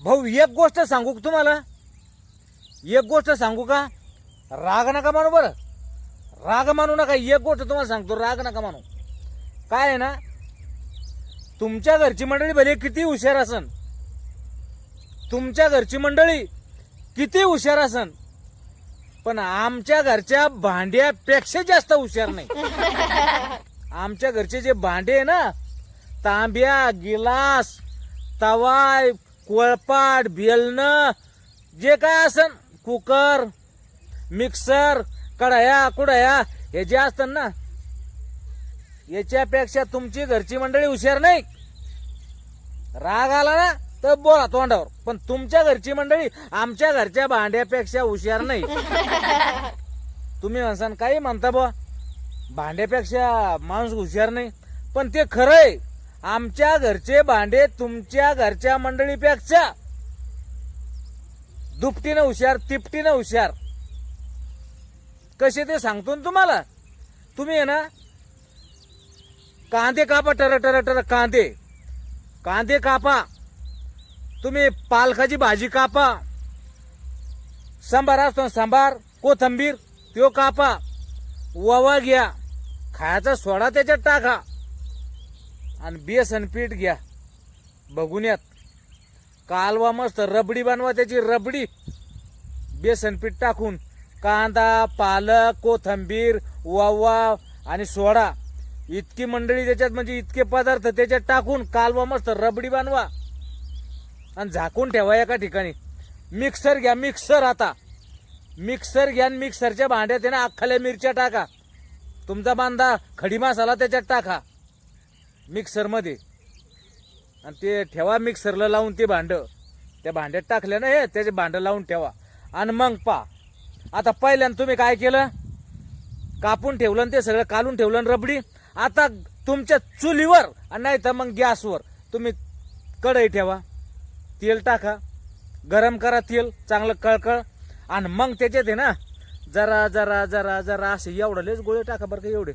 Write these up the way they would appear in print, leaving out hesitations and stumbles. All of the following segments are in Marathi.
भाऊ एक गोष्ट सांगू का तुम्हाला, एक गोष्ट सांगू का? राग नका मानू बरं, राग मानू नका. एक गोष्ट तुम्हाला सांगतो, राग नका मानू. काय आहे ना, तुमच्या घरची मंडळी भले किती हुशार असन, तुमच्या घरची मंडळी किती हुशार असन, पण आमच्या घरच्या भांड्यापेक्षा जास्त हुशार नाही. आमच्या घरचे जे भांडे आहे ना, तांब्या, गिलास, तवा, कोळपाट, बेलणं, जे काय असन, कुकर, मिक्सर, कढया कुडया, हे जे असतात ना, याच्यापेक्षा तुमची घरची मंडळी हुशार नाही. राग आला ना तर बोला तोंडावर, पण तुमच्या घरची मंडळी आमच्या घरच्या भांड्यापेक्षा हुशार नाही. तुम्ही म्हणसान काही म्हणता बुवा, भांड्यापेक्षा माणूस हुशार नाही, पण ते खरंय. आमच्या घरचे भांडे तुमच्या घरच्या मंडळीपेक्षा दुपटीनं हुशार, तिपटीनं हुशार. कसे ते सांगतो ना तुम्हाला. तुम्ही आहे ना, कांदे कापा, टर टर टर कांदे, कांदे कापा. तुम्ही पालकाची भाजी कापा, सांबार असतो सांबार, कोथंबीर त्यो कापा, ववा घ्या, खायचा सोडा त्याच्यात टाका, आणि बेसन पीठ घ्या बघुन्यात, कालवा मस्त रबडी बनवा, त्याची रबडी. बेसन पीठ टाकून कांदा, पालक, कोथंबीर, ववा आणि सोडा, इतकी मंडळी त्याच्यात, म्हणजे इतके पदार्थ त्याच्यात टाकून कालवा मस्त रबडी बनवा आणि झाकून ठेवा एका ठिकाणी. मिक्सर घ्या, मिक्सर. आता मिक्सर घ्या, मिक्सरच्या भांड्यात आहे ना अख्खल्या मिरच्या टाका, तुमचा बांधा खडी मसाला त्याच्यात टाका मिक्सर मध्ये, आणि ते ठेवा मिक्सरला लावून. ते भांड त्या भांड्यात टाकलं ना, हे त्याचे भांड लावून ठेवा. आणि मग पा, आता पहिल्यांदा तुम्ही काय केलं, कापून ठेवलं आणि ते सगळं काढून ठेवलं रबडी. आता तुमच्या चुलीवर नाही तर मग गॅसवर तुम्ही कढई ठेवा, तेल टाका, गरम करा तेल चांगलं कळकळ, आणि मग त्याच्यात आहे ना जरा जरा जरा जरा असे एवढलेच गोळे टाका बरं का, एवढे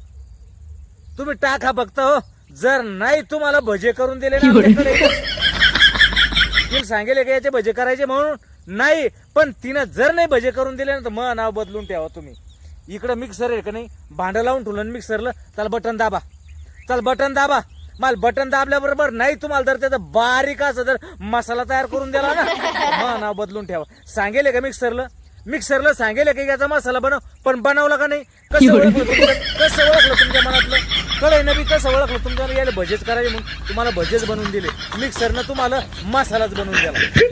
तुम्ही टाका फक्त. हो, जर नाही तुम्हाला भजे करून दिले ना तिला सांगेल का याचे भजे करायचे म्हणून नाही, पण तिनं जर नाही भजे करून दिले ना तर मग नाव बदलून ठेवा तुम्ही. इकडं मिक्सर आहे का नाही, भांडं लावून ठेवलं मिक्सरला, त्याला बटन दाबा, चल बटन दाबा. मला बटन दाबल्याबरोबर नाही तुम्हाला जर त्याचा बारीक असं जर मसाला तयार करून दिला ना, मग नाव बदलून ठेवा. सांगेल का मिक्सरला, मिक्सरला सांगेल की याचा मसाला बनव, पण बनवला का नाही, कसं ओळखलं तुमच्या मनातलं, कळय नवी कसं ओळखलं तुमच्या याला भजेच करायचे म्हणून तुम्हाला भजेच बनवून दिले, मिक्सरनं तुम्हाला मसालाच बनवून दिला.